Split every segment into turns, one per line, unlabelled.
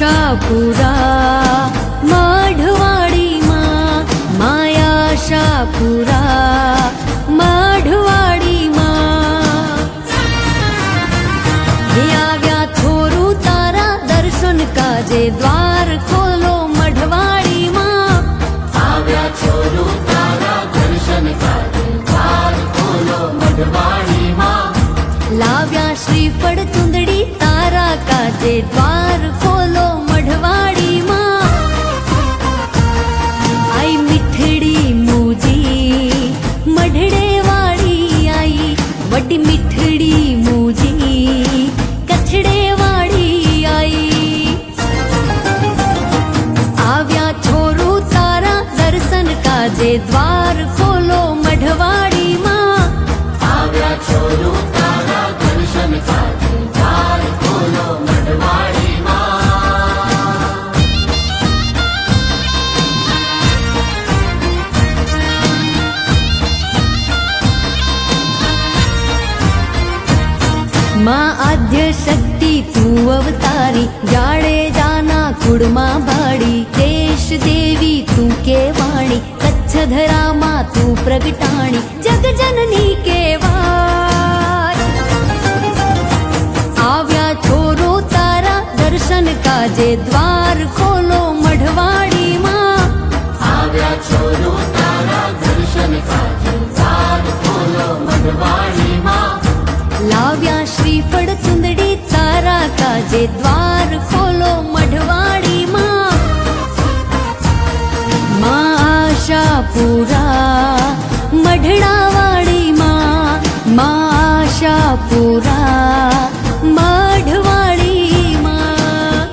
Ashapura મઢવાડીમાં, my Ashapura મઢવાડીમાં. હે આવ્યા થોરું તારા દર્શન કાજે, દ્વાર ખોલો મઢવાડીમાં.
આવ્યા છોરું તારા દર્શન કાજે, દ્વાર ખોલો મઢવાડીમાં.
લાવ્યા શ્રીફળ ચુંદડી તારા કાજે, દ્વાર ખોલો મઢવાડીમાં. આઈ મીઠડી મૂજી મઢડે વાળી આઈ, વડી મીઠડી મૂજી કચ્છડે વાળી આઈ. આવ્યા છોરું તારા દર્શન કાજે, દ્વાર ખોલો મઢવાડીમાં.
આવ્યા છોરું તારા દર્શન કાજે, દ્વાર ખોલો મઢવાડીમાં.
માં આદ્ય શક્તિ તું અવતારી, જાડેજાના કુળમાં ભાડી. દેશ દેવી તું કેવાણી, કચ્છ ધરામાં તું પ્રગટાણી. જગજનની કેવાય આવ્યા છોરો તારા દર્શન કાજે, દ્વાર ખોલો મઢવાડીમાં.
આવ્યા છોરું તારા દર્શન કાજે, દ્વાર ખોલો મઢવાડીમાં.
લાવ્યા શ્રીફળ ચુંદડી તારા કાજે, દ્વાર ખોલો મઢવાડીમાં. માં આશાપુરા મઢડાવાડીમાં, માં આશાપુરા મઢવાડીમાં.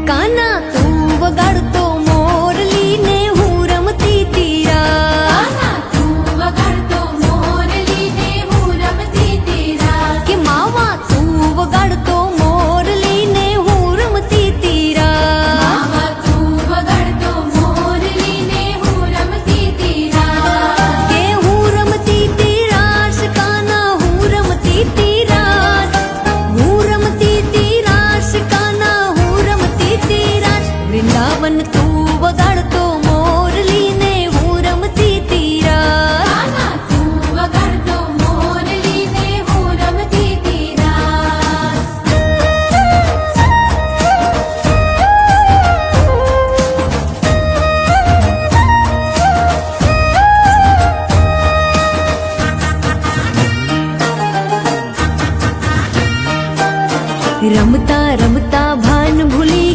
કાના તું વગાડતો મોરલી ને હું રમતી તીરા.
કાના તું વગાડતો મોરલી ને હું રમતી તીરા.
કે માવા તું વગાડતો મોરલી ને હું રમતી તીરા.
માવા તું વગાડતો મોરલી ને હું રમતી તીરા.
કે હું રમતી તીરાશ કાના, હું રમતી તીરાશ, હું રમતી તીરાશ કાના, હું રમતી તીરાશ. વૃંદાવન તું વગાડતો મોરલી ને હું રમતી તીરાશ.
કાના તું વગાડતો મોરલી ને હું રમતી તીરા.
રમતા રમતા ભાન ભૂલી